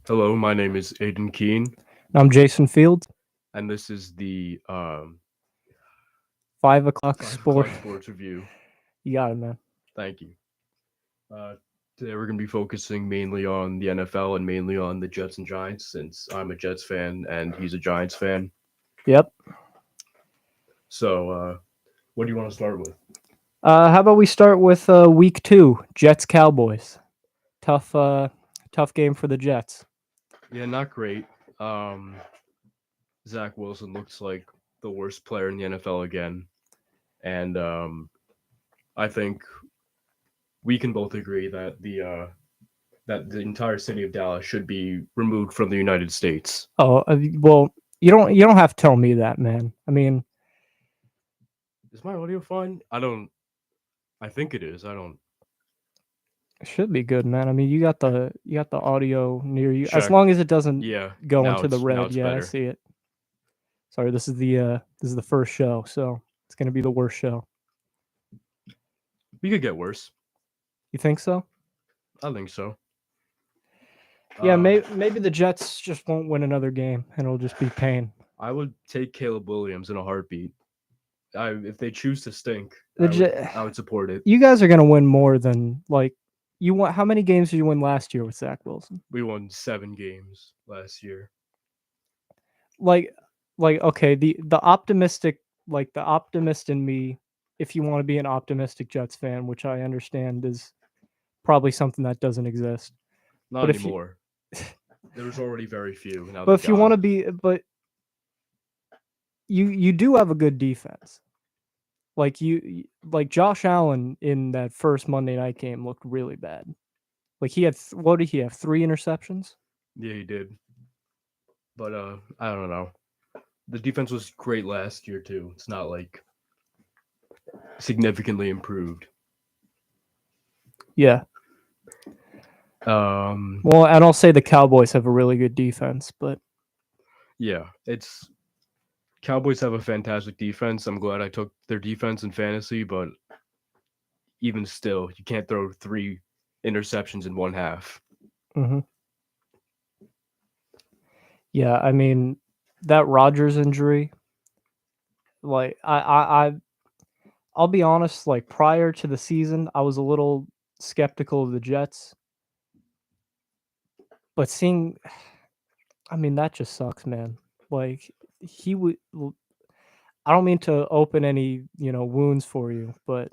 Hello, my name is Aiden Keene, I'm Jason Fields. and this is the 5 o'clock 5 o'clock sport. sports review. You got it, man. Thank you. Uh, Today we're going to be focusing mainly on the NFL and mainly on the Jets and Giants, since I'm a Jets fan and he's a Giants fan. Yep. So, what do you want to start with? How about we start with week 2, Jets Cowboys. Tough game for the Jets. Yeah, not great. Um, Zach Wilson looks like the worst player in the NFL again, and I think we can both agree that the entire city of Dallas should be removed from the United States. Oh, well, you don't have to tell me that, man. I mean, Is my audio fine? I don't. I think it is. I don't it should be good, man. I mean, you got the audio near you. As check. long as it doesn't Yeah, go now into the it's now red. it's Yeah, I better. see it. Sorry, this is the first show, so it's gonna be the worst show. We could get worse. You think so? I think so. Yeah, Uh, maybe the Jets just won't win another game, and it'll just be pain. I would take Caleb Williams in a heartbeat. If they choose to stink, The I would support it. you guys are gonna win more than like you want. How many games did you win last year with Zach Wilson? We won 7 games last year. Like, okay, the optimistic, like the optimist in me, if you want to be an optimistic Jets fan, which I understand is probably something that doesn't exist. Not But if you, anymore. There was already very few. Now but they're if you want gone. to be, but you do have a good defense. Like Josh Allen in that first Monday night game looked really bad. Like he had what did he have? 3 interceptions. Yeah, he did. But I don't know. The defense was great last year too. It's not like significantly improved. Yeah. Um, Well, and I'll say the Cowboys have a really good defense, but yeah, it's Cowboys have a fantastic defense. I'm glad I took their defense in fantasy, but even still, you can't throw 3 interceptions in one half. mhm. Yeah, I mean that Rodgers injury, like I'll be honest, like prior to the season, I was a little skeptical of the Jets, but seeing I mean that just sucks, man. Like he would I don't mean to open any, wounds for you, but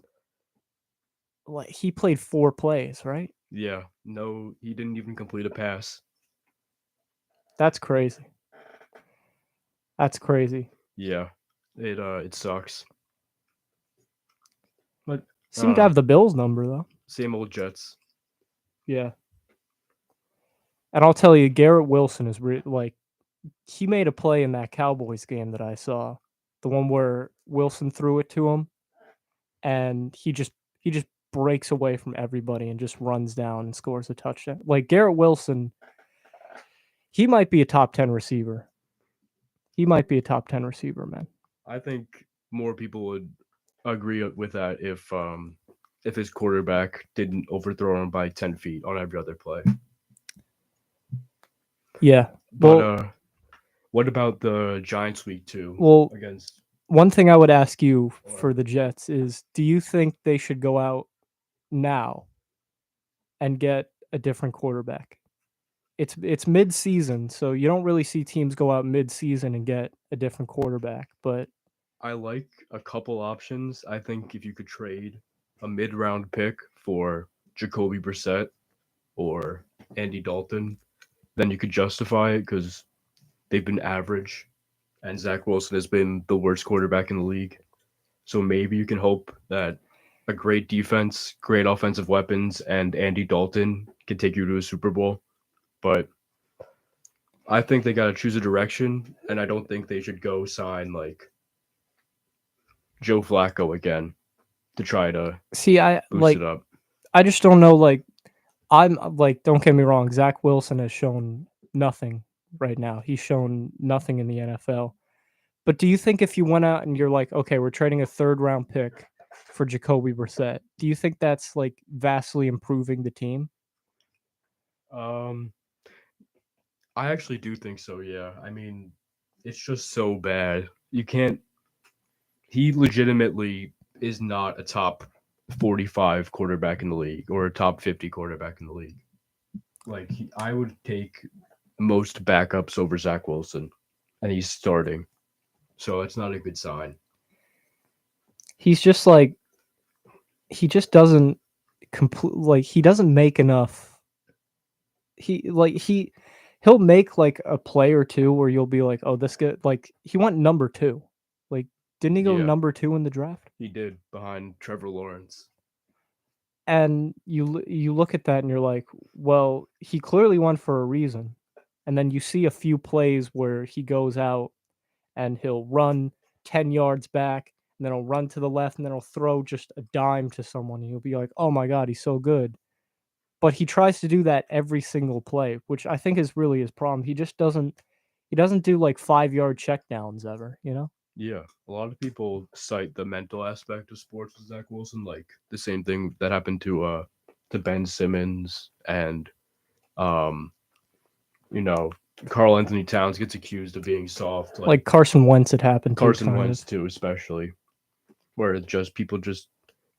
like he played 4 plays, right? Yeah, no, he didn't even complete a pass. That's crazy. That's crazy. Yeah, it sucks. But Seemed to have the Bills number though. same old Jets. Yeah. And I'll tell you, Garrett Wilson is like he made a play in that Cowboys game that I saw, the one where Wilson threw it to him, and he just breaks away from everybody and just runs down and scores a touchdown. Like Garrett Wilson, he might be a top 10 receiver. He might be a top 10 receiver, man. I think more people would agree with that if his quarterback didn't overthrow him by 10 feet on every other play. Yeah. But Well, what about the Giants week 2 well, against? one thing I would ask you for the Jets is, do you think they should go out now and get a different quarterback? It's mid-season, so you don't really see teams go out mid-season and get a different quarterback, but I like a couple options. I think if you could trade a mid-round pick for Jacoby Brissett or Andy Dalton, then you could justify it because they've been average, and Zach Wilson has been the worst quarterback in the league. So maybe you can hope that a great defense, great offensive weapons, and Andy Dalton can take you to a Super Bowl. But I think they got to choose a direction, and I don't think they should go sign like Joe Flacco again to try to see, boost it up. I just don't know. Like, I'm like, don't get me wrong. Zach Wilson has shown nothing right now. He's shown nothing in the NFL. But do you think if you went out and you're like, okay, we're trading a third round pick for Jacoby Brissett, do you think that's, like, vastly improving the team? Um, I actually do think so. Yeah, I mean, it's just so bad. You can't. He legitimately is not a top 45 quarterback in the league or a top 50 quarterback in the league. Like I would take most backups over Zach Wilson, and he's starting, so it's not a good sign. He's just like he just doesn't he doesn't make enough. He'll make like a play or two where you'll be like, oh, this guy like he went number 2. Like didn't he go Yeah, number 2 in the draft? he did behind Trevor Lawrence. And you look at that and you're like, well, he clearly won for a reason. And then you see a few plays where he goes out and he'll run 10 yards back and then he'll run to the left and then he'll throw just a dime to someone and you'll be like, "Oh my god, he's so good." But he tries to do that every single play, which I think is really his problem. He doesn't do like 5-yard checkdowns ever, you know? Yeah, a lot of people cite the mental aspect of sports with Zach Wilson, like the same thing that happened to Ben Simmons and um you know Carl Anthony Towns gets accused of being soft, like Like Carson Wentz had happened to Carson kind of. Wentz too, especially where it's just people just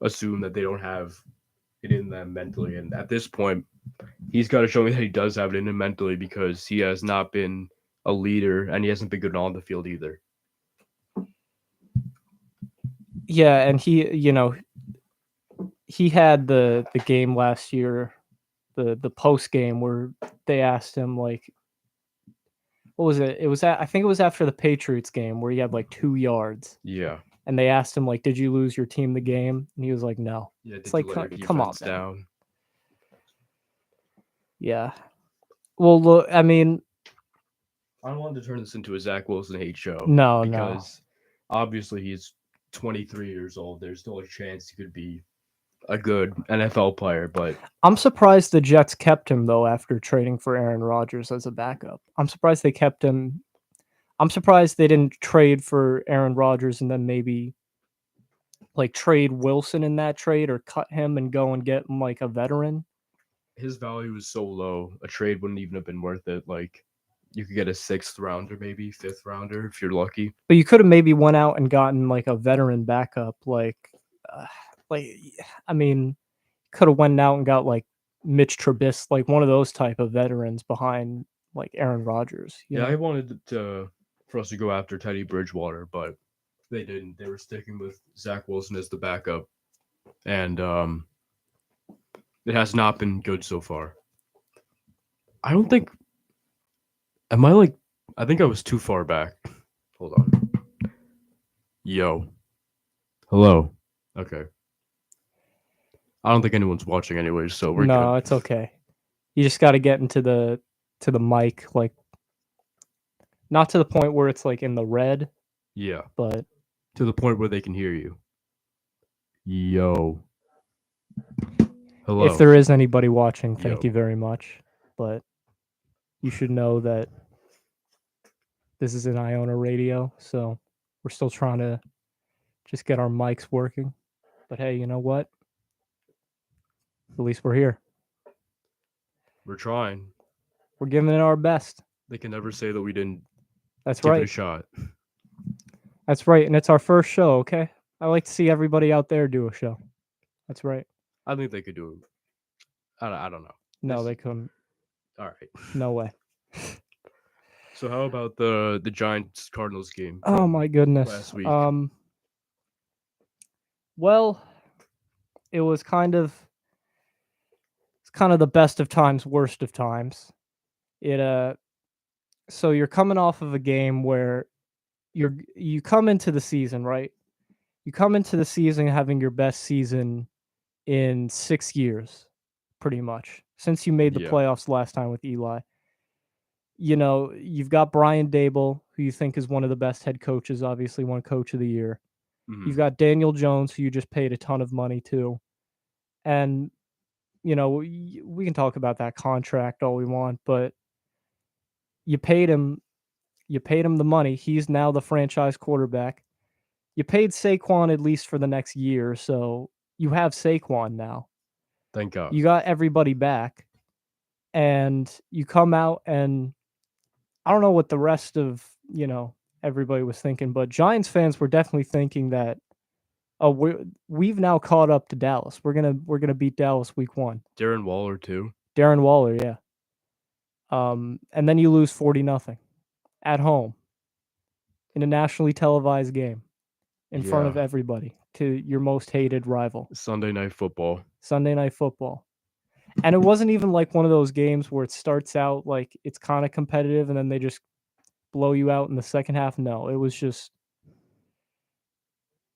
assume that they don't have it in them mentally, and at this point, he's got to show me that he does have it in him mentally because he has not been a leader and he hasn't been good on the field either. Yeah, and he had the game last year, the post game where they asked him like what was it? I think it was after the Patriots game where he had like 2 yards Yeah, and they asked him like, "Did you lose your team the game?" And he was like, "No." yeah. It's Did you like let your come on, defense man. down? Yeah. Well, look, I mean, I don't want to turn this into a Zach Wilson hate show no. because obviously he's 23 years old. There's still a chance he could be a good NFL player, but I'm surprised the Jets kept him though after trading for Aaron Rodgers as a backup. I'm surprised they kept him. I'm surprised they didn't trade for Aaron Rodgers and then maybe like trade Wilson in that trade or cut him and go and get him like a veteran. his value is so low. A trade wouldn't even have been worth it. Like you could get a sixth rounder, maybe fifth rounder if you're lucky. But you could have maybe went out and gotten like a veteran backup, uh, like I mean, could have went out and got like Mitch Trubisky, like one of those type of veterans behind like Aaron Rodgers. You Yeah, I know, wanted to for us to go after Teddy Bridgewater, but they didn't. They were sticking with Zach Wilson as the backup, and it has not been good so far. I don't think. Am I like? I think I was too far back. Hold on. Yo. Hello. Okay. I don't think anyone's watching anyways, so we're no, good. it's okay. You just got to get into the mic, like not to the point where it's like in the red, Yeah. but To the point where they can hear you. Yo. if Hello. there is anybody watching, thank Yo. you very much. But you should know that this is an Iona radio, so we're still trying to just get our mics working. But hey, you know what? At least we're here. We're trying. We're giving it our best. They can never say that we didn't That's give it a right. shot. That's right. And it's our first show, okay? I like to see everybody out there do a show. That's right. I think they could do it. I don't know. No, This- they couldn't. All right. No way. So how about the Giants Cardinals game? Oh from my goodness. Last week. Well, it was kind of the best of times, worst of times. It so you're coming off of a game where you come into the season, right? You come into the season having your best season in 6 years, pretty much, since you made the Yeah. playoffs last time with Eli. You know, you've got Brian Dable, who you think is one of the best head coaches, obviously won coach of the year. Mhm. You've got Daniel Jones, who you just paid a ton of money to. And, you know, we can talk about that contract all we want, but you paid him the money. He's now the franchise quarterback. You paid Saquon at least for the next year, so you have Saquon now. Thank God. You got everybody back, and you come out and I don't know what the rest of, everybody was thinking, but Giants fans were definitely thinking that, oh, we've now caught up to Dallas. We're gonna beat Dallas week 1. Darren Waller too. Darren Waller, yeah. And then you lose 40-0 at home in a nationally televised game in front of Yeah. everybody to your most hated rival. Sunday Night Football. Sunday Night Football. And it wasn't even like one of those games where it starts out like it's kind of competitive and then they just blow you out in the second half. No, it was just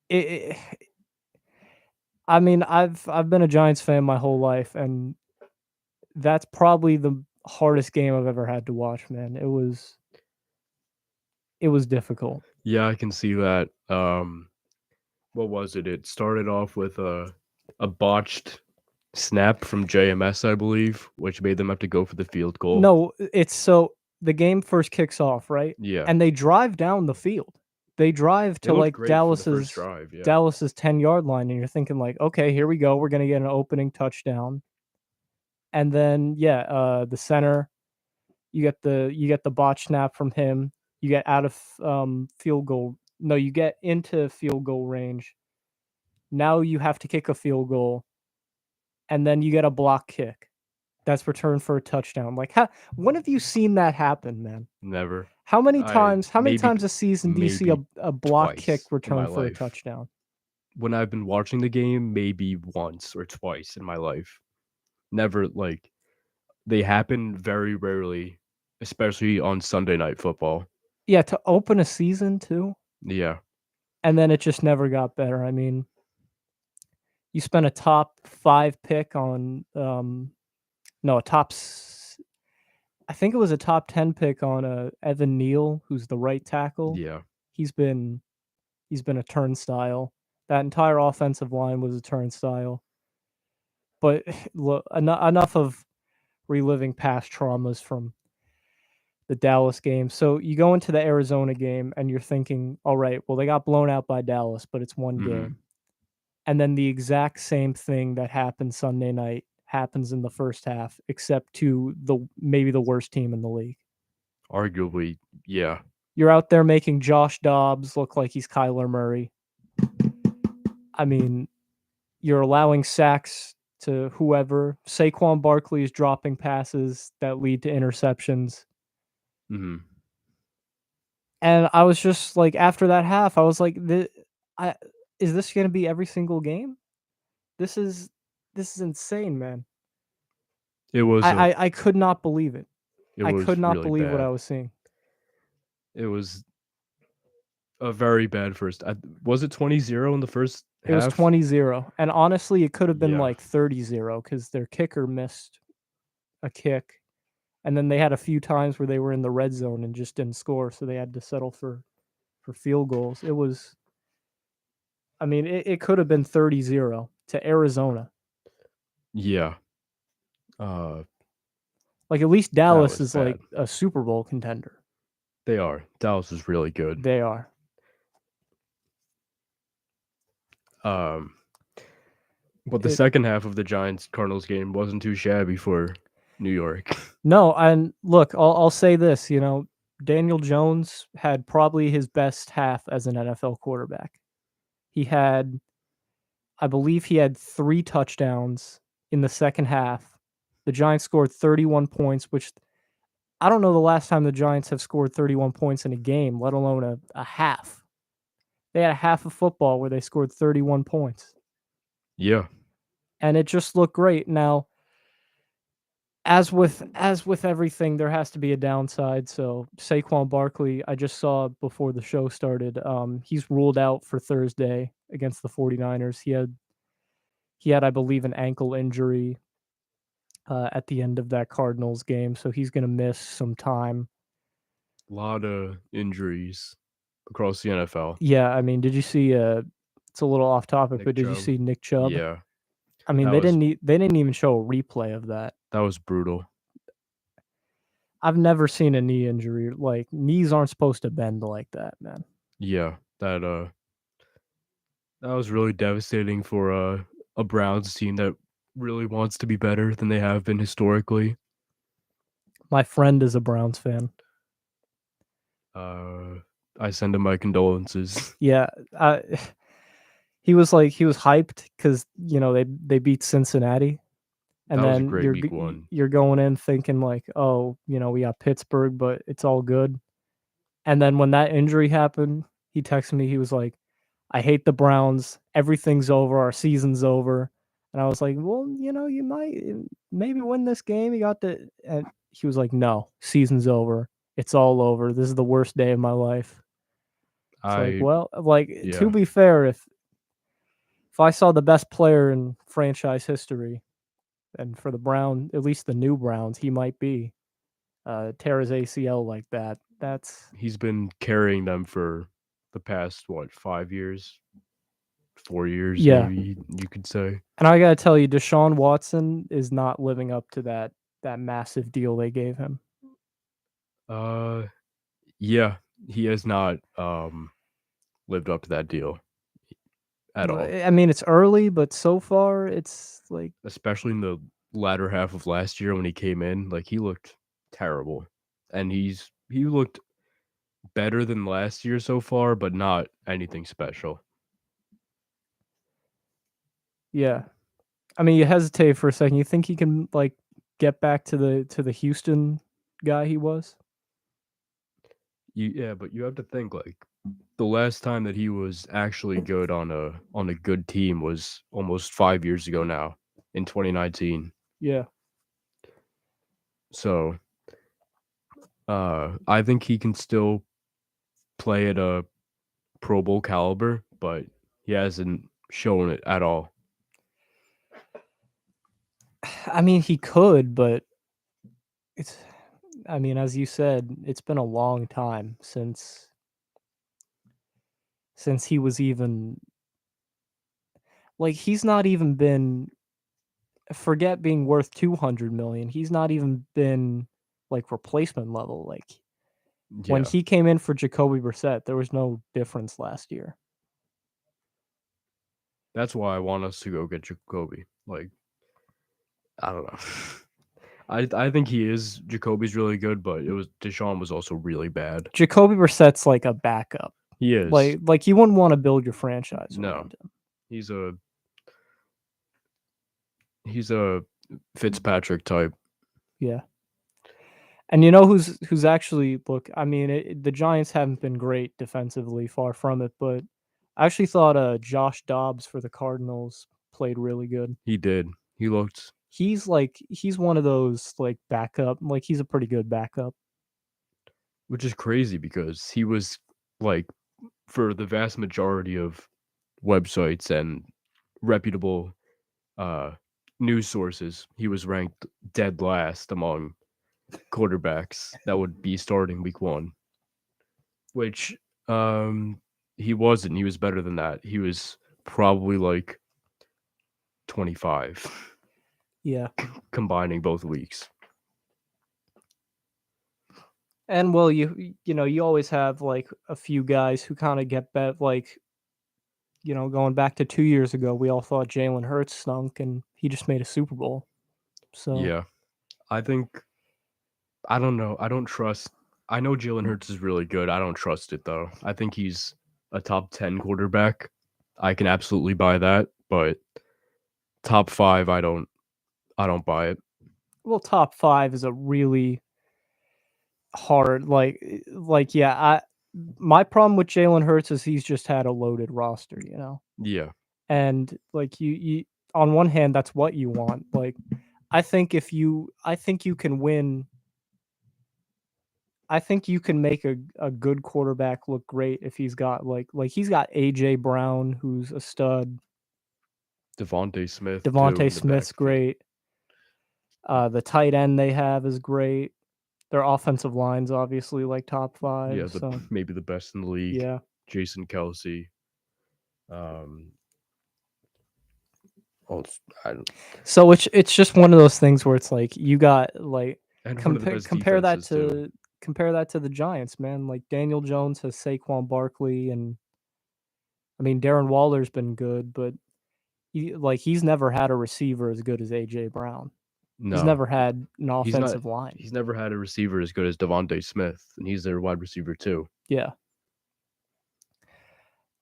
it, I mean, I've been a Giants fan my whole life, and that's probably the hardest game I've ever had to watch, man. It was difficult. Yeah, I can see that. What was it? It started off with a botched snap from JMS, I believe, which made them have to go for the field goal. No, it's so the game first kicks off, right? Yeah. And they drive down the field. They drive It to looked like great for the first drive, yeah. Dallas's 10-yard line, and you're thinking like, okay, here we go. We're gonna get an opening touchdown. And then the center, you get the botch snap from him. You get out of field goal. No, you get into field goal range. Now you have to kick a field goal, and then you get a block kick. That's returned for a touchdown. Like, when have you seen that happen, man? Never. How many times maybe- a season do you see a block kick twice in my returned for a life. touchdown? When I've been watching the game, maybe once or twice in my life. Never, like, they happen very rarely, especially on Sunday Night Football. Yeah, to open a season too, Yeah. and then it just never got better. I mean, you spent a top 5 pick on no, I think it was a top 10 pick on Evan Neal, who's the right tackle. Yeah. He's been a turnstile. That entire offensive line was a turnstile. But look, enough of reliving past traumas from the Dallas game. So you go into the Arizona game and you're thinking, all right, well, they got blown out by Dallas, but it's one Mhm. game. And then the exact same thing that happened Sunday night happens in the first half, except to maybe the worst team in the league. Arguably, yeah. You're out there making Josh Dobbs look like he's Kyler Murray. I mean, you're allowing sacks to whoever. Saquon Barkley is dropping passes that lead to interceptions. Hmm. And I was just like, after that half, I was like, is this going to be every single game? This is insane, man. It was. I could not believe it. I was could not really believe what bad. I was seeing. It was a very bad first. Was it 20-0 in the first It was half? 20-0. And honestly, it could have been Yeah. like 30-0 because their kicker missed a kick. And then they had a few times where they were in the red zone and just didn't score, so they had to settle for field goals. It was, I mean, it could have been 30-0 to Arizona. Yeah. Like, at least Dallas was is like a Super Bowl contender. They are. Dallas is really good. They are. But the second half of the Giants-Cardinals game wasn't too shabby for New York. No, and look, I'll say this, Daniel Jones had probably his best half as an NFL quarterback. I believe he had 3 touchdowns in the second half. The Giants scored 31 points, which I don't know the last time the Giants have scored 31 points in a game, let alone a half. They had a half of football where they scored 31 points. Yeah. And it just looked great. Now, as with everything, there has to be a downside. So Saquon Barkley, I just saw before the show started, he's ruled out for Thursday against the 49ers. He had, I believe, an ankle injury at the end of that Cardinals game, so he's going to miss some time. A lot of injuries across the NFL. Yeah, I mean, did you see? It's a little off topic, but did you see Nick Chubb? Yeah. I mean, they didn't even show a replay of that. That was brutal. I've never seen a knee injury. Like, knees aren't supposed to bend like that, man. Yeah, that was really devastating for a Browns team that really wants to be better than they have been historically. My friend is a Browns fan. I send him my condolences. Yeah, he was hyped because they beat Cincinnati, and That was a then great week one. you're going in thinking like, oh, we got Pittsburgh, but it's all good. And then when that injury happened, he texted me. He was like, "I hate the Browns. Everything's over. Our season's over." And I was like, "Well, you might maybe win this game. You got the." And he was like, "No, season's over. It's all over. This is the worst day of my life." It's like, I well, like to yeah, be fair, if I saw the best player in franchise history, and for the at least the new Browns, he might be tear his ACL like that. That's he's been carrying them for the past what 5 years, 4 years yeah. maybe you could say. And I gotta tell you, Deshaun Watson is not living up to that massive deal they gave him. Uh, yeah, he has not lived up to that deal at all, I mean, it's early, but so far it's like especially in the latter half of last year when he came in. Like he looked terrible, and he looked better than last year so far, but not anything special. yeah. I mean, you hesitate for a second. You think he can like get back to the Houston guy he was? Yeah, but you have to think like the last time that he was actually good on a good team was almost 5 years ago now in 2019. Yeah. So I think he can still play at a Pro Bowl caliber, but he hasn't shown it at all. I mean, he could, but it's I mean, as you said, it's been a long time since he was even like he's not even been forget being worth 200 million. He's not even been like replacement level. Like when Yeah, he came in for Jacoby Brissett, there was no difference last year. that's why I want us to go get Jacoby. Like I don't know. I think he is Jacoby's really good, but it was Deshaun was also really bad. Jacoby Brissett's like a backup. He is. Like you wouldn't want to build your franchise No. around him. He's a he's a Fitzpatrick type. Yeah. And you know who's actually look, I mean, the Giants haven't been great defensively, far from it, but I actually thought Josh Dobbs for the Cardinals played really good. He did. He looked He's one of those like backup, like he's a pretty good backup. which is crazy because he was like for the vast majority of websites and reputable uh news sources, he was ranked dead last among quarterbacks that would be starting week 1, which he wasn't. He was better than that. He was probably like 25 Yeah. combining both weeks. And well, you always have like a few guys who kind of get bet like going back to 2 years ago, we all thought Jalen Hurts stunk, and he just made a Super Bowl. So Yeah. I think I don't know. I don't trust. I know Jalen Hurts is really good. I don't trust it though. I think he's a top 10 quarterback. I can absolutely buy that, but top 5 I don't buy it. well, top five is a really hard yeah. My problem with Jalen Hurts is he's just had a loaded roster. Yeah. And like you on one hand, that's what you want. Like I think you can win. I think you can make a good quarterback look great if he's got he's got AJ Brown, who's a stud. Devontae Smith too Devontae in the Smith's backfield. great. The tight end they have is great. Their offensive line's obviously like top Yeah, five. the So maybe the best in the league. yeah. Jason Kelsey. Um well, I don't, So it's just one of those things where it's like you got like and one of the best compare that defenses too. to the Giants, man. Like Daniel Jones has Saquon Barkley, and I mean Darren Waller's been good, but he's never had a receiver as good as AJ Brown. He's No, never had an he's not. offensive line. He's never had a receiver as good as Devontae Smith, and he's their wide receiver too. Yeah.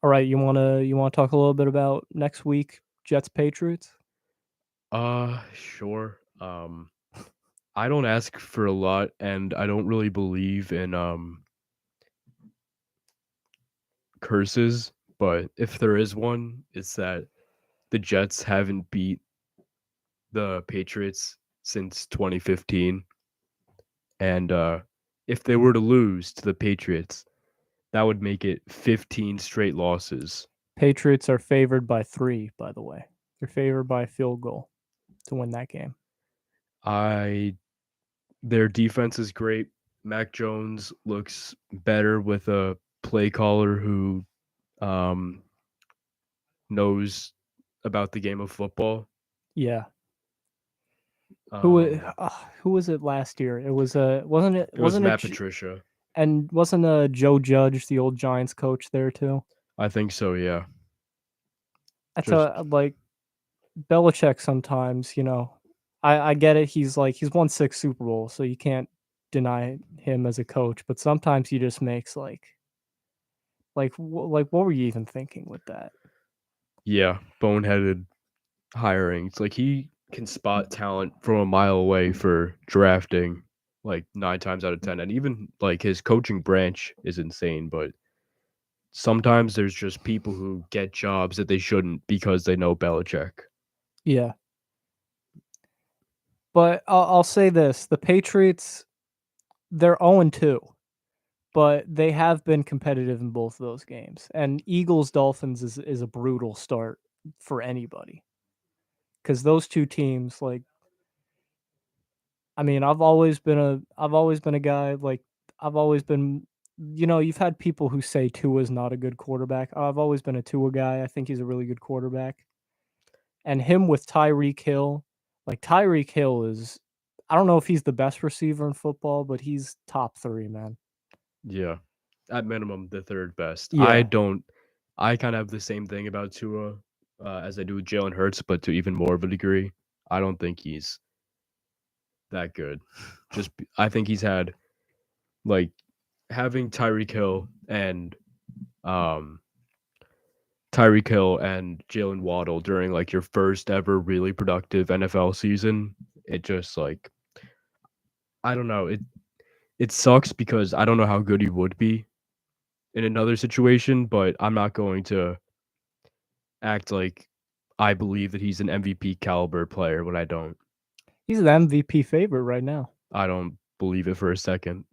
All right, you wanna talk a little bit about next week, Jets Patriots? Sure. I don't ask for a lot, and I don't really believe in curses. But if there is one, it's that the Jets haven't beat the Patriots since 2015, and if they were to lose to the Patriots, that would make it 15 straight losses. Patriots are favored by 3, by the way. They're favored by a field goal to win that game. I Their defense is great. Mac Jones looks better with a play caller who um, knows about the game of football. Yeah. Um, Who was it last year? It was wasn't it it was wasn't it Matt J- Patricia. and wasn't Joe Judge the old Giants coach there too? I think so. Yeah. That's Just like Belichick sometimes, I get it. He's won 6 Super Bowls, so you can't deny him as a coach, but sometimes he just makes like what were you even thinking with that? yeah, boneheaded hiring. It's like he can spot talent from a mile away for drafting like 9 times out of 10. And even like his coaching branch is insane, but sometimes there's just people who get jobs that they shouldn't because they know Belichick. Yeah. But I'll say this, the Patriots, they're 0-2, but they have been competitive in both of those games. And Eagles Dolphins is a brutal start for anybody. Cuz those two teams, like, I mean, I've always been a guy, like, I've always been, you've had people who say Tua's not a good quarterback. I've always been a Tua guy. I think he's a really good quarterback. And him with Tyreek Hill, like, Tyreek Hill is, I don't know if he's the best receiver in football, but he's top 3, man. Yeah. At minimum, the third best. Yeah. I kind of have the same thing about Tua as I do with Jalen Hurts, but to even more of a degree. I don't think he's that good. I think he's had like having um Tyreek Hill and Jalen Waddle during like your first ever really productive NFL season. It just like I don't know. It sucks because I don't know how good he would be in another situation, but I'm not going to act like I believe that he's an MVP caliber player when I don't. He's the MVP favorite right now. I don't believe it for a second.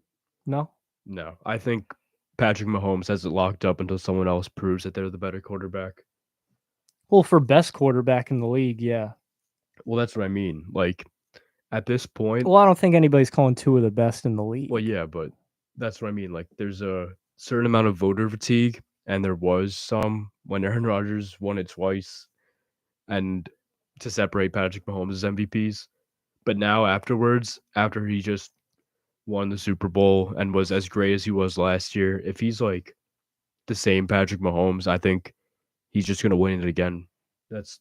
No? No. I think Patrick Mahomes has it locked up until someone else proves that they're the better quarterback. Well, for best quarterback in the league, yeah. Well, that's what I mean. Like at this point, Well, I don't think anybody's calling Tua the best in the well, league. yeah, but that's what I mean. Like there's a certain amount of voter fatigue, and there was some when Aaron Rodgers won it twice, and to separate Patrick Mahomes' MVPs. But now afterwards, after he just won the Super Bowl and was as great as he was last year, if he's like the same Patrick Mahomes, I think he's just gonna win it again. That's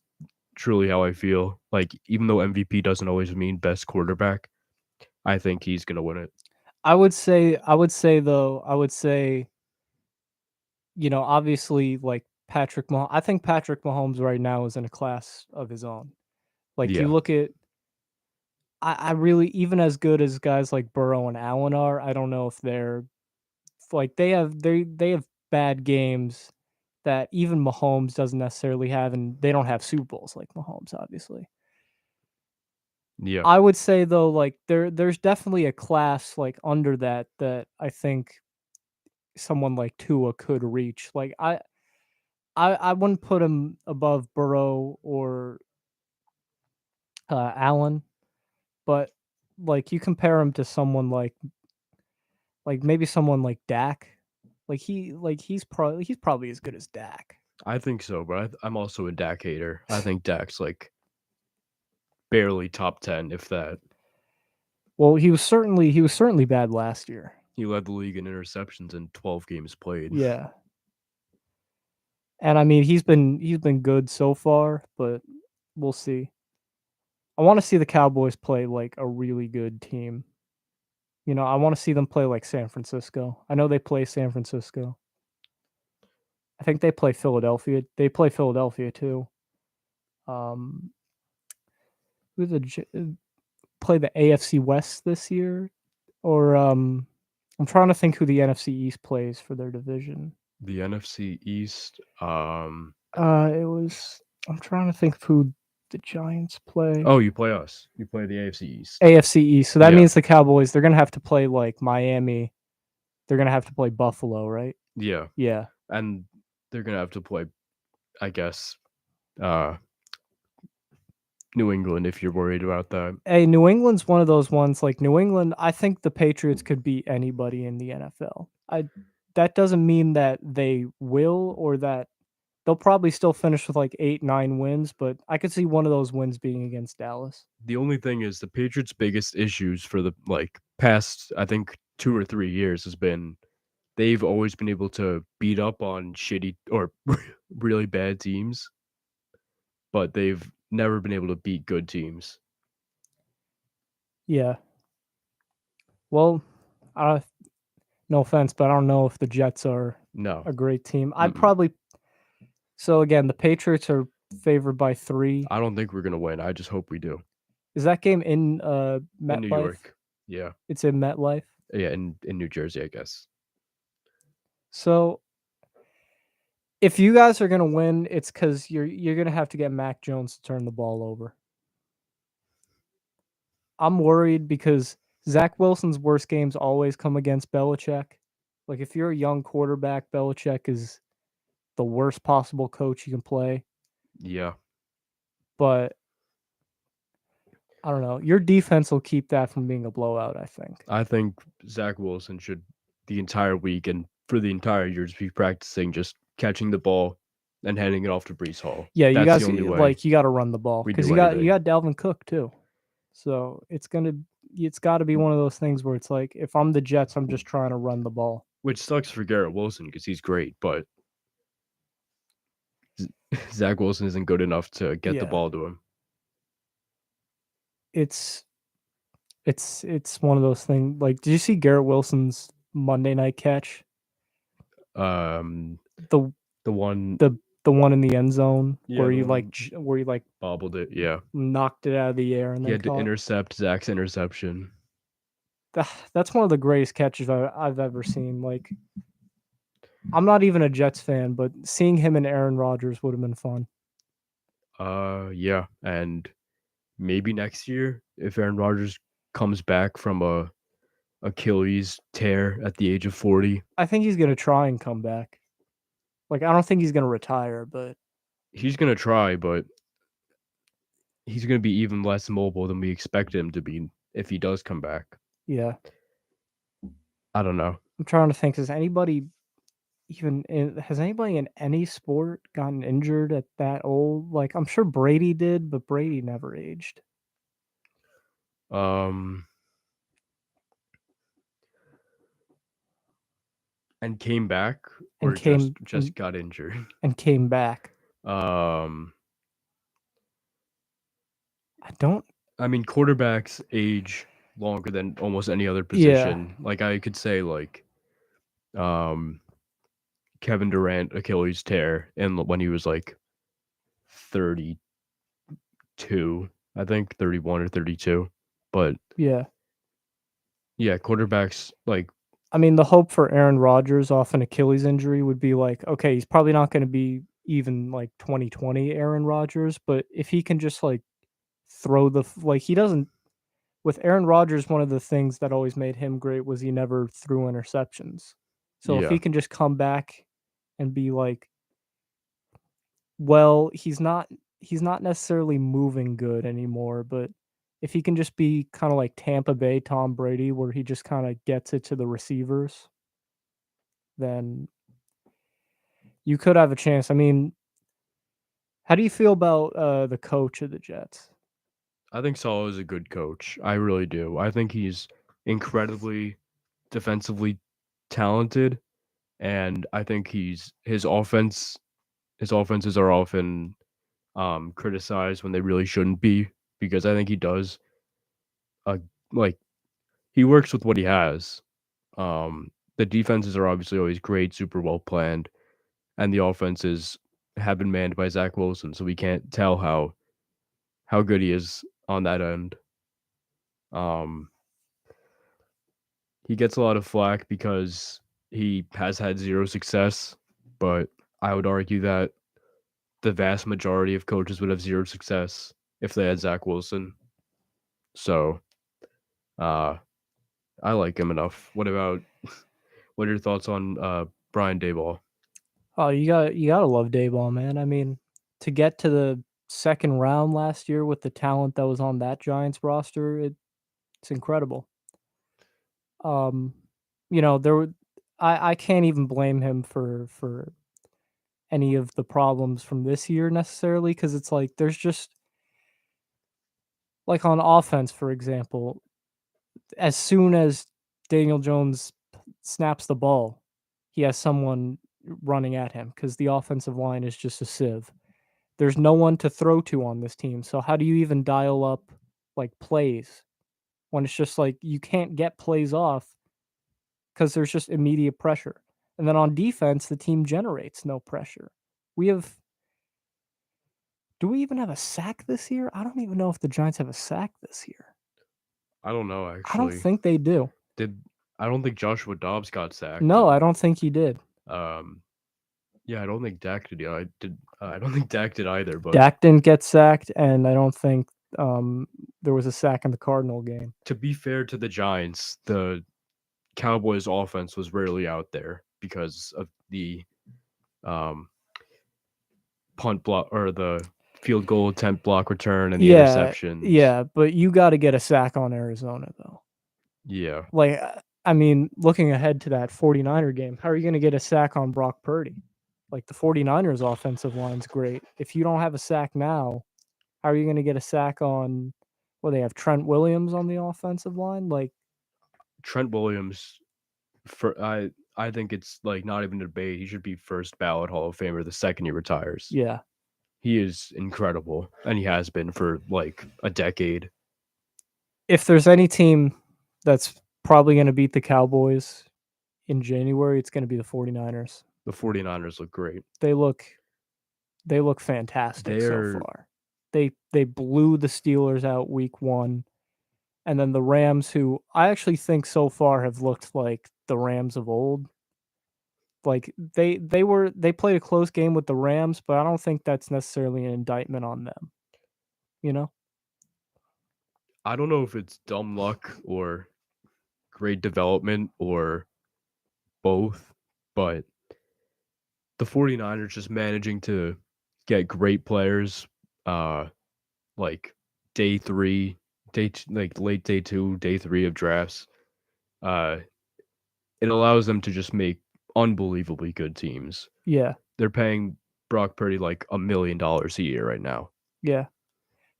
truly how I feel. Like even though MVP doesn't always mean best quarterback, I think he's gonna win it. I would say, obviously, like, I think Patrick Mahomes right now is in a class of his own. Like, you Yeah, look at, I really, even as good as guys like Burrow and Allen are, I don't know if they're like, they have bad games that even Mahomes doesn't necessarily have, and they don't have Super Bowls like Mahomes, obviously. yeah, I would say though, like, there's definitely a class like under that I think someone like Tua could reach. Like, I wouldn't put him above Burrow or Allen, but like you compare him to someone like maybe someone like Dak. He's probably as good as Dak. I think so. But I'm also a Dak hater. I think Dak's like barely top 10, if that. Well, he was certainly bad last year. He led the league in interceptions in 12 games played. Yeah. And I mean, he's been good so far, but we'll see. I want to see the Cowboys play like a really good team. I want to see them play like San Francisco. I know they play San Francisco. I think they play Philadelphia. They play Philadelphia too. Um, who play the AFC West this year? Or I'm trying to think who the NFC East plays for their division. The NFC East. It was. I'm trying to think of who the Giants play. Oh, you play us. You play the AFC East. AFC East. So that Yeah. means the Cowboys. They're gonna have to play like Miami. They're gonna have to play Buffalo, right? Yeah. Yeah. And they're gonna have to play, I guess, New England if you're worried about that. Hey, New England's one of those ones. Like New England, I think the Patriots could beat anybody in the NFL. That doesn't mean that they will or that they'll probably still finish with like 8, 9 wins, but I could see one of those wins being against Dallas. The only thing is the Patriots' biggest issues for the past, I think, 2 or 3 years has been they've always been able to beat up on shitty or really bad teams, but they've never been able to beat good teams. Yeah. Well, no offense, but I don't know if the Jets are No. a great team. I'd Mm-mm. probably. So again, the Patriots are favored by 3. I don't think we're gonna win. I just hope we do. Is that game in In New MetLife? York. Yeah. It's in MetLife. Yeah, in New Jersey, I guess. So if you guys are gonna win, it's because you're gonna have to get Mac Jones to turn the ball over. I'm worried because Zach Wilson's worst games always come against Belichick. Like if you're a young quarterback, Belichick is the worst possible coach you can play. Yeah. But I don't know. Your defense will keep that from being a blowout, I think. I think Zach Wilson should the entire week and for the entire year just be practicing just catching the ball and handing it off to Brees Hall. Yeah, you That's guys the only way. like you got to run the ball we because do you anything. got Dalvin Cook too. So it's got to be one of those things where it's like if I'm the Jets, I'm just trying to run the ball. Which sucks for Garrett Wilson because he's great, but Zach Wilson isn't good enough to get the Yeah. ball to him. It's one of those things. Like, did you see Garrett Wilson's Monday night catch? The The one the one in the end zone Yeah, where the you one- where you bobbled it. Yeah, knocked it out of the air and he then had to caught. intercept Zach's interception. That's one of the greatest catches I've ever seen. Like, I'm not even a Jets fan, but seeing him and Aaron Rodgers would have been fun. Yeah, and maybe next year if Aaron Rodgers comes back from a Achilles tear at the age of 40, I think he's gonna try and come back. Like, I don't think he's gonna retire, but he's gonna try, but he's gonna be even less mobile than we expect him to be if he does come back. yeah. I don't know. I'm trying to think. Has anybody in any sport gotten injured at that old? Like, I'm sure Brady did, but Brady never aged. And came back or And came just got injured. and came back. I don't. mean, quarterbacks age longer than almost any other position. Like I could say, like, Kevin Durant Achilles tear, and when he was like 32, I think 31 or 32. But Yeah. Quarterbacks like. I mean, the hope for Aaron Rodgers off an Achilles injury would be like, okay, he's probably not going to be even like 2020 Aaron Rodgers, but if he can just like throw he doesn't. With Aaron Rodgers, one of the things that always made him great was he never threw interceptions. So if he can just come back and be like, well, he's not necessarily moving good anymore, but if he can just be kind of like Tampa Bay Tom Brady, where he just kind of gets it to the receivers, then you could have a chance. I mean, how do you feel about the coach of the Jets? I think Saul is a good coach. I really do. I think he's incredibly defensively talented, and I think his offenses are often criticized when they really shouldn't be. because I think he does uh like he works with what he has. The defenses are obviously always great, super well planned, and the offenses have been manned by Zach Wilson, so we can't tell how good he is on that end. Um, he gets a lot of flack because he has had zero success, but I would argue that the vast majority of coaches would have zero success if they had Zach Wilson. So, uh, I like him enough. What about what are your thoughts on Brian Dayball? Oh, you gotta love Dayball, man. I mean, to get to the second round last year with the talent that was on that Giants roster, it's incredible. Um, there were I can't even blame him for any of the problems from this year necessarily because it's like there's just like on offense, for example, as soon as Daniel Jones snaps the ball, he has someone running at him because the offensive line is just a sieve. There's no one to throw to on this team. So how do you even dial up like plays when it's just like you can't get plays off because there's just immediate pressure. And then on defense, the team generates no pressure. We have Do we even have a sack this year? I don't even know if the Giants have a sack this year. I don't know I don't actually. think they do. Did I don't think Joshua Dobbs got sacked No, I and don't think he did. um yeah, I don't think Dak did. I did. I don't think Dak did either. But Dak didn't get sacked, and I don't think there was a sack in the Cardinal game. to be fair to the Giants, the Cowboys' offense was rarely out there because of the um, punt block or the field goal attempt block return and the Yeah, interceptions. yeah, but you got to get a sack on Arizona though. Yeah, Like, I mean, looking ahead to that 49er game, how are you going to get a sack on Brock Purdy? Like, the 49ers offensive line's great. If you don't have a sack now, how are you going to get a sack on, well, they have Trent Williams on the offensive line? Like, Trent Williams. For I think it's like not even a debate. He should be first ballot Hall of Famer the second he retires. yeah. He is incredible, and he has been for like a decade. If there's any team that's probably going to beat the Cowboys in January, it's going to be the 49ers. The 49ers look great. They look they look fantastic so They're far. They blew the Steelers out week 1. And then the Rams, who I actually think so far have looked like the Rams of old. Like they played a close game with the Rams, but I don't think that's necessarily an indictment on them. You know? I don't know if it's dumb luck or great development or both, but the 49ers just managing to get great players uh like day 3, like late day 2, day 3 of drafts. Uh it allows them to just make unbelievably good teams. Yeah, They're paying Brock Purdy like $1 million a year right now. yeah.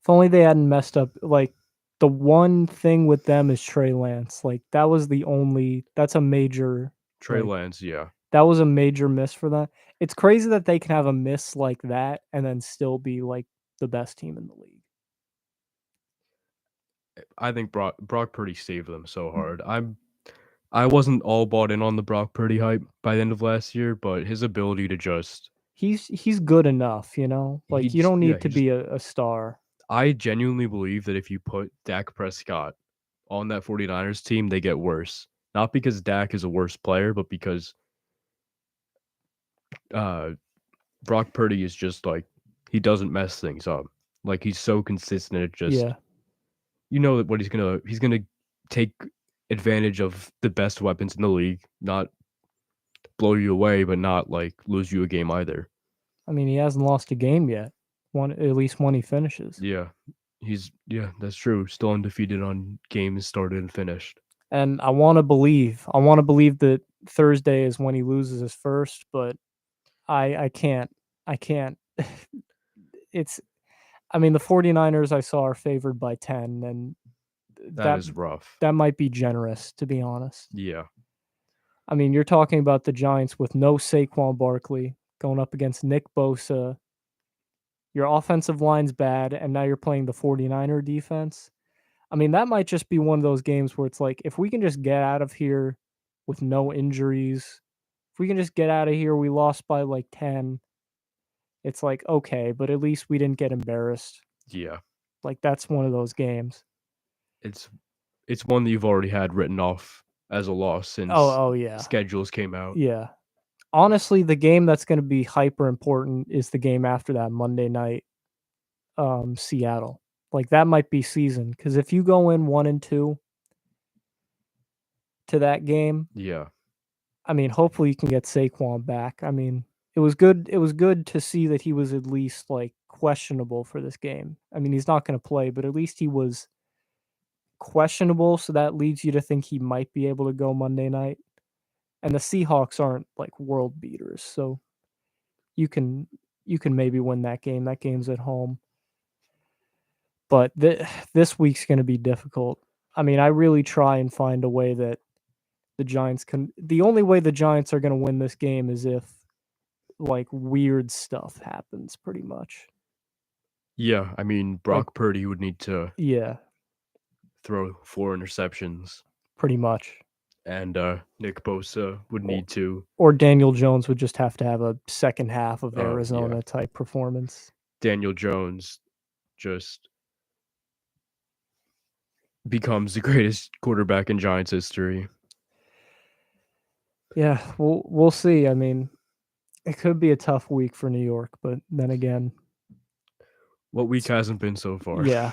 If only they hadn't messed up. Like the one thing with them is Trey Lance. Like that was the only. That's a major. Trey Like Lance, yeah. that was a major miss for them. It's crazy that they can have a miss like that and then still be like the best team in the league. I think Brock Purdy saved them so hard. I wasn't all bought in on the Brock Purdy hype by the end of last year, but his ability to just He's good enough, you know. Like you don't yeah, need he to just be a star. I genuinely believe that if you put Dak Prescott on that 49ers team, they get worse. Not because Dak is a worse player, but because uh Brock Purdy is just like he doesn't mess things up. Like he's so consistent at just Yeah. you know what he's gonna take advantage of the best weapons in the league, not blow you away, but not like lose you a game either. I mean, he hasn't lost a game yet. One at least one he finishes. Yeah. Yeah, that's true. Still undefeated on games started and finished. And I want to believe that Thursday is when he loses his first, but I can't. I can't. It's I mean, the 49ers I saw are favored by 10 and That that is rough. that might be generous to be honest. Yeah. I mean, you're talking about the Giants with no Saquon Barkley going up against Nick Bosa, your offensive line's bad, and now you're playing the 49er defense. I mean, that might just be one of those games where it's like, if we can just get out of here with no injuries, if we can just get out of here, we lost by like 10. It's like, okay, but at least we didn't get embarrassed. Yeah, Like, that's one of those games. it's it's one that you've already had written off as a loss since Oh yeah. schedules came out. Yeah. Honestly, the game that's going to be hyper important is the game after that Monday night, Seattle. Like, that might be season, because if you go in 1-2 to that game, Yeah, I mean, hopefully you can get Saquon back. I mean, it was good. It was good to see that he was at least like questionable for this game. I mean, he's not going to play, but at least he was questionable, so that leads you to think he might be able to go Monday night. And the Seahawks aren't like world beaters, so you can maybe win that game. That game's at home. But this week's going to be difficult. I mean, I really try and find a way that the Giants can. The only way the Giants are going to win this game is if like weird stuff happens, pretty much. yeah. I mean, Like, Brock Purdy would need to yeah, throw 4 interceptions, pretty much. and Nick Bosa would Or, need to. or Daniel Jones would just have to have a second half of Yeah, Arizona type performance. Daniel Jones just becomes the greatest quarterback in Giants history. Yeah, we'll see. I mean, it could be a tough week for New York, but then again, What week hasn't been so far? yeah,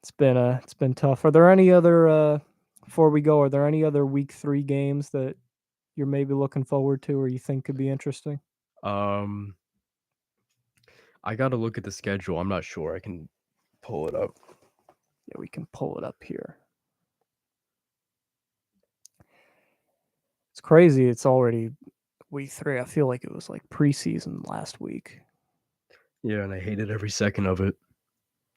it's been tough. Are there any other before we go? Are there any other week 3 games that you're maybe looking forward to or you think could be interesting? Um, I gotta look at the schedule. I'm not sure. I can pull it up. Yeah, we can pull it up here. It's crazy. It's already week 3. I feel like it was like preseason last week. Yeah, and I hated every second of it.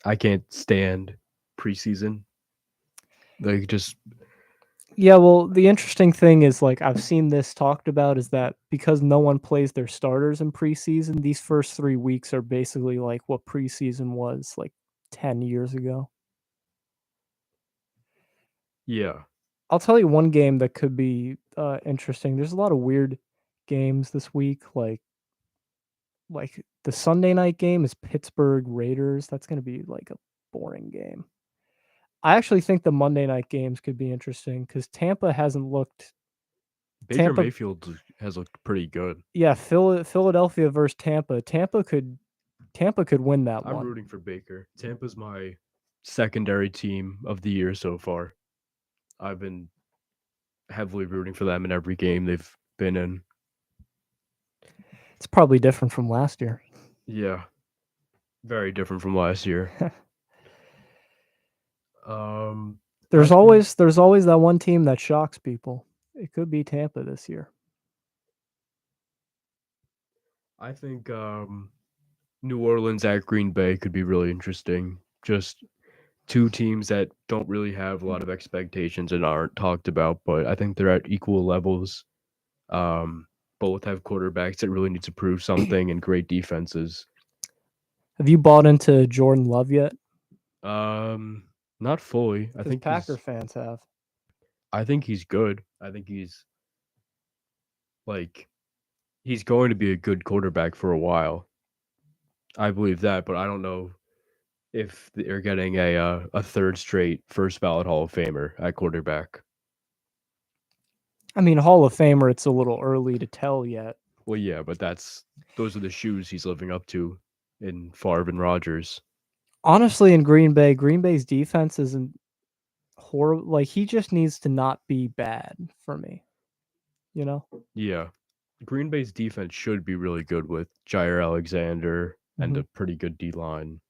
I can't stand preseason. Like, just Yeah, well, the interesting thing is like I've seen this talked about is that because no one plays their starters in preseason, these first 3 weeks are basically like what preseason was like 10 years ago. yeah, I'll tell you one game that could be interesting. There's a lot of weird games this week, like the Sunday night game is Pittsburgh Raiders. That's going to be like a boring game. I actually think the Monday night games could be interesting because Tampa hasn't looked. Baker Tampa, Mayfield has looked pretty good. yeah, Philadelphia versus Tampa. Tampa could win that I'm one. rooting for Baker. Tampa's my secondary team of the year so far. I've been heavily rooting for them in every game they've been in. It's probably different from last year. Yeah, very different from last year. Um, there's I think always that one team that shocks people. It could be Tampa this year. I think New Orleans at Green Bay could be really interesting. Just two teams that don't really have a lot of expectations and aren't talked about, but I think they're at equal levels. Um, Both have quarterbacks that really need to prove something and great defenses. Have you bought into Jordan Love yet? Um, Not fully. Because Packer fans have. I think he's good. I think like he's going to be a good quarterback for a while. I believe that, but I don't know if they're getting a third straight first ballot Hall of Famer at quarterback. I mean, Hall of Famer, it's a little early to tell yet. Well, yeah, but those are the shoes he's living up to in Favre and Rodgers. Honestly, in Green Bay's defense isn't horrible. Like, he just needs to not be bad for me, you know? Yeah, Green Bay's defense should be really good with Jair Alexander and Mm-hmm. a pretty good D line,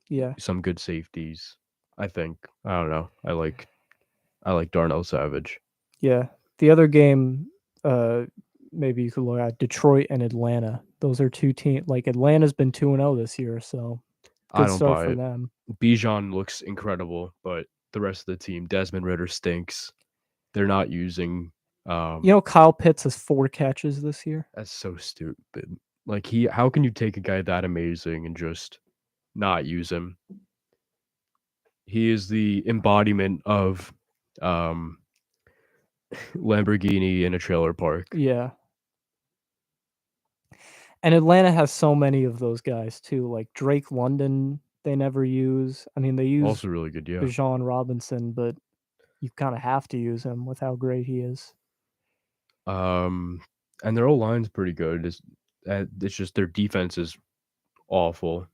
Yeah. some good safeties. I think. I don't know. I like Darnell Savage. Yeah. The other game, maybe you could look at Detroit and Atlanta. Those are two teams. Like, Atlanta's been 2-0 this year, so I good don't start buy for it. them. Bijan looks incredible, but the rest of the team, Desmond Ritter stinks. They're not using You know, Kyle Pitts has 4 catches this year. That's so stupid. Like how can you take a guy that amazing and just not use him? He is the embodiment of um Lamborghini in a trailer park. Yeah. And Atlanta has so many of those guys too, like Drake London, they never use. I mean, they use Also really good, yeah. Bijan Robinson, but you kind of have to use him with how great he is. And their O-line's pretty good. It's just their defense is awful,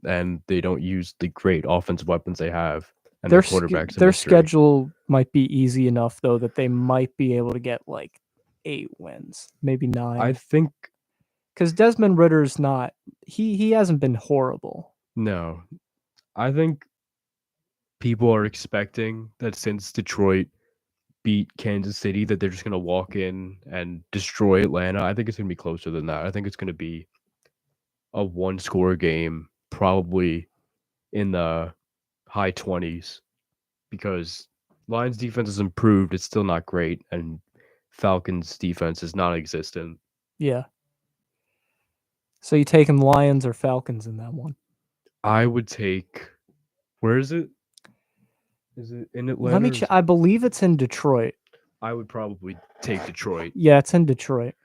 and they don't use the great offensive weapons they have, and their quarterback's a Their mystery. schedule might be easy enough though that they might be able to get like 8 wins, maybe 9. I think Because Desmond Ritter's not he hasn't been horrible. no. I think people are expecting that since Detroit beat Kansas City that they're just gonna walk in and destroy Atlanta. I think it's gonna be closer than that. I think it's gonna be a one-score game, probably in the high 20s, because Lions defense has improved. It's still not great, and Falcons defense is non-existent. Yeah. So you taking Lions or Falcons in that one? I would take. Where is it? Is it in Atlanta? Let me check. I believe it's in Detroit. I would probably take Detroit. Yeah, it's in Detroit.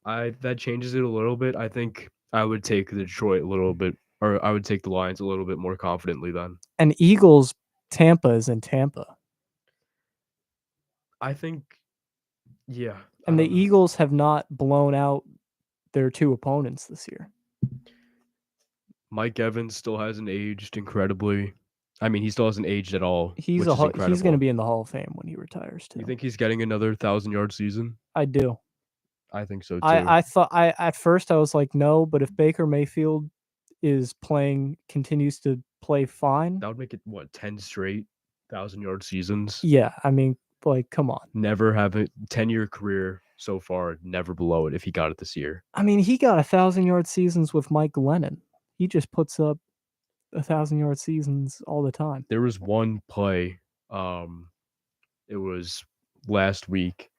That changes it a little bit. I think I would take the Detroit a little bit, or I would take the Lions a little bit more confidently then. And Eagles Tampa is in Tampa. I think, yeah. And the Eagles have not blown out their 2 opponents this year. Mike Evans still hasn't aged incredibly. I mean, he still hasn't aged at all. He's he's going to be in the Hall of Fame when he retires too. You think he's getting another 1,000-yard season? I do. I think so too. I thought at first I was like no, but if Baker Mayfield continues to play fine, that would make it what 10 straight 1,000-yard seasons. Yeah, I mean, like, come on. Never have a 10-year career so far, never below it if he got it this year. I mean, he got 1,000-yard seasons with Mike Glennon. He just puts up 1,000-yard seasons all the time. There was one play, it was last week,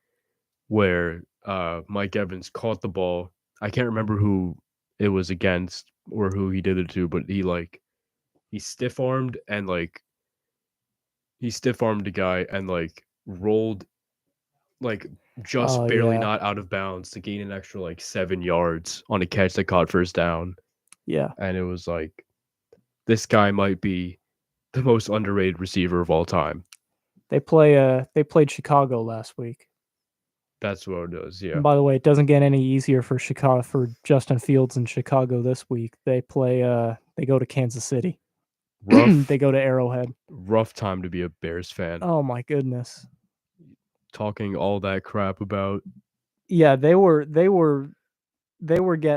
where Mike Evans caught the ball. I can't remember who it was against or who he did it to, but he stiff-armed a guy and rolled just barely not out of bounds to gain an extra 7 yards on a catch that caught first down. Yeah. And it was like, this guy might be the most underrated receiver of all time. They played Chicago last week. That's what it does, yeah. And by the way, it doesn't get any easier for Justin Fields in Chicago this week. They go to Kansas City. They go to Arrowhead. Rough time to be a Bears fan. Oh my goodness. Talking all that crap about. Yeah, they were loud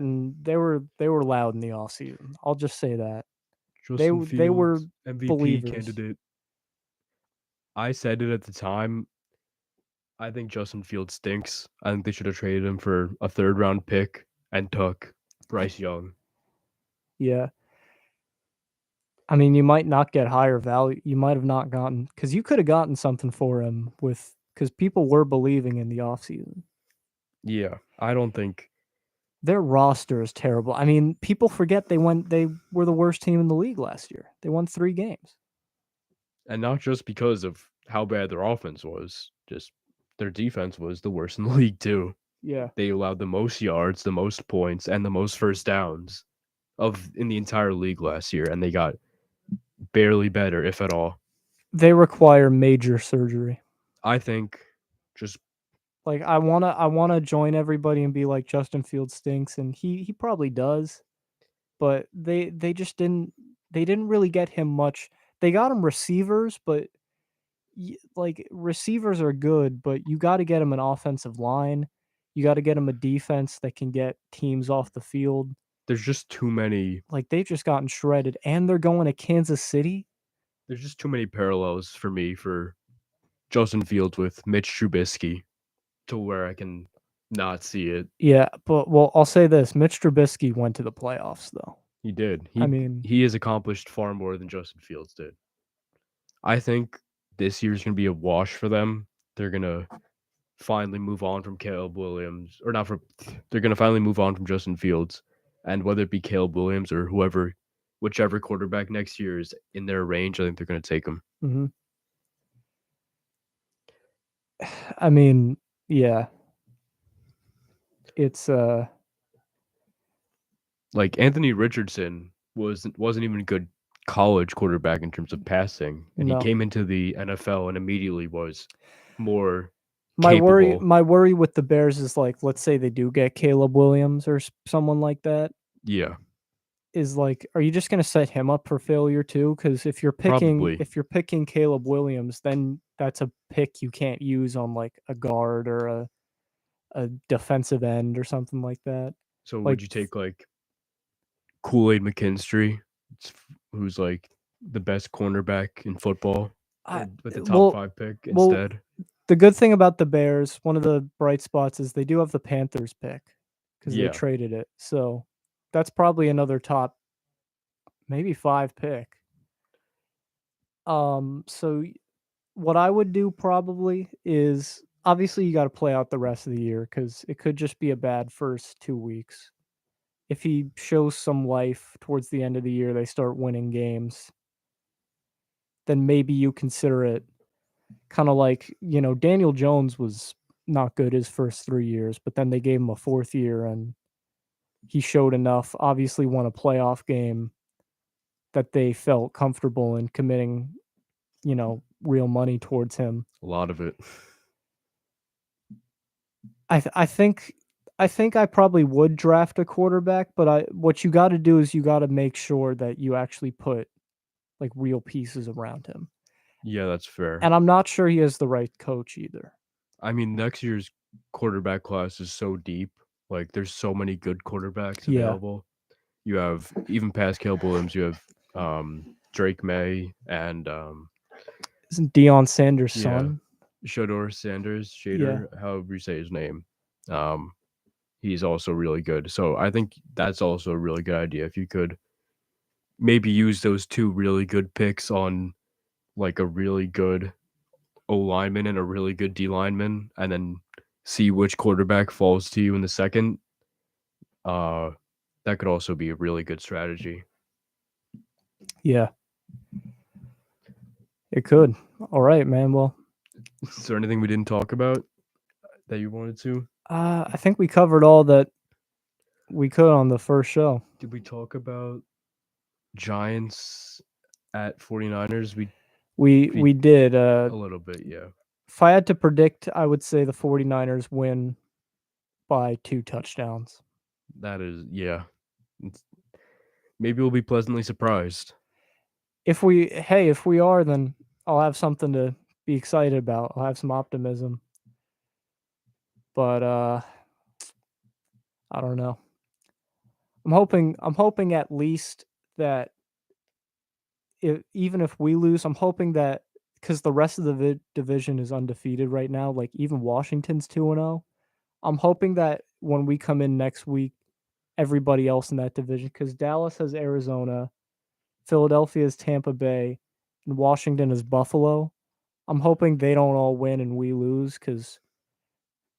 in the offseason. I'll just say that. Justin They were Fields, MVP believers. candidate. I said it at the time. I think Justin Fields stinks. I think they should have traded him for a 3rd-round pick and took Bryce Young. Yeah. I mean, you might not get higher value. You might have not gotten, because you could have gotten something for him because people were believing in the offseason. Yeah, I don't think their roster is terrible. I mean, people forget they were the worst team in the league last year. They won 3 games. And not just because of how bad their offense was, just their defense was the worst in the league too. Yeah. They allowed the most yards, the most points, and the most first downs in the entire league last year, and they got barely better, if at all. They require major surgery. I think just I wanna join everybody and be like Justin Fields stinks, and he probably does, but they just didn't really get him much. They got him receivers, but receivers are good, but you got to get him an offensive line. You got to get him a defense that can get teams off the field. There's just too many. They've just gotten shredded, and they're going to Kansas City. There's just too many parallels for me for Justin Fields with Mitch Trubisky to where I can not see it. Yeah, but I'll say this: Mitch Trubisky went to the playoffs, though. He did. He has accomplished far more than Justin Fields did. I think this year's going to be a wash for them. They're going to finally move on from Caleb Williams, or not from. They're gonna finally move on from Justin Fields, and whether it be Caleb Williams or whoever, whichever quarterback next year is in their range, I think they're gonna take him. Mm-hmm. I mean, yeah, it's Like Anthony Richardson wasn't even a good college quarterback in terms of passing, and he no. came into the NFL and immediately was more My worry, capable. my worry with the Bears is like, let's say they do get Caleb Williams or someone like that. Yeah, Is like, are you just going to set him up for failure too? Because probably. if you're picking Caleb Williams, then that's a pick you can't use on like a guard or a defensive end or something like that. So Like, would you take like Kool-Aid McKinstry, who's like the best cornerback in football, I with the top well, 5 pick well, instead? the good thing about the Bears, one of the bright spots is they do have the Panthers pick because they Yeah, traded it. So that's probably another top, maybe 5 pick. So what I would do probably is obviously you got to play out the rest of the year because it could just be a bad first 2 weeks. If he shows some life towards the end of the year, they start winning games, then maybe you consider it kind of like, Daniel Jones was not good his first 3 years, but then they gave him a 4th year and he showed enough, obviously won a playoff game that they felt comfortable in committing, real money towards him. a lot of it. I think I probably would draft a quarterback, but what you got to do is you got to make sure that you actually put like real pieces around him. Yeah, that's fair. And I'm not sure he has the right coach either. I mean, next year's quarterback class is so deep. Like, there's so many good quarterbacks Yeah. available. You have even past Caleb Williams. You have Drake May and Isn't Deion Sanders' yeah, son? Yeah. Shader, however you say his name. Um, he's also really good. So I think that's also a really good idea. If you could maybe use those 2 really good picks on like a really good O lineman and a really good D lineman, and then see which quarterback falls to you in the second. Uh, that could also be a really good strategy. Yeah. It could. All right, man. Well, Is there anything we didn't talk about that you wanted to? I think we covered all that we could on the first show. Did we talk about Giants at 49ers? We did. A little bit, yeah. If I had to predict, I would say the 49ers win by 2 touchdowns. That is, yeah. Maybe we'll be pleasantly surprised. If we are, then I'll have something to be excited about. I'll have some optimism. But I don't know. I'm hoping at least that even if we lose, I'm hoping that because the rest of the division is undefeated right now, like even Washington's 2-0. I'm hoping that when we come in next week, everybody else in that division, because Dallas has Arizona, Philadelphia is Tampa Bay, and Washington is Buffalo. I'm hoping they don't all win and we lose because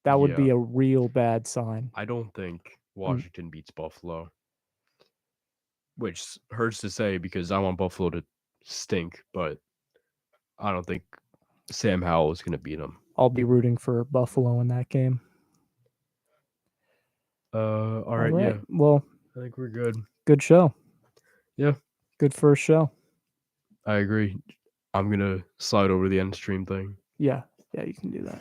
that would be Yeah. a real bad sign. I don't think Mm, Washington beats Buffalo, which hurts to say because I want Buffalo to stink, but I don't think Sam Howell is going to beat them. I'll be rooting for Buffalo in that game. All All right, right. yeah. Well, I think we're good. good show. Yeah, Good first show. I agree. I'm going to slide over the end stream thing. Yeah. Yeah, you can do that.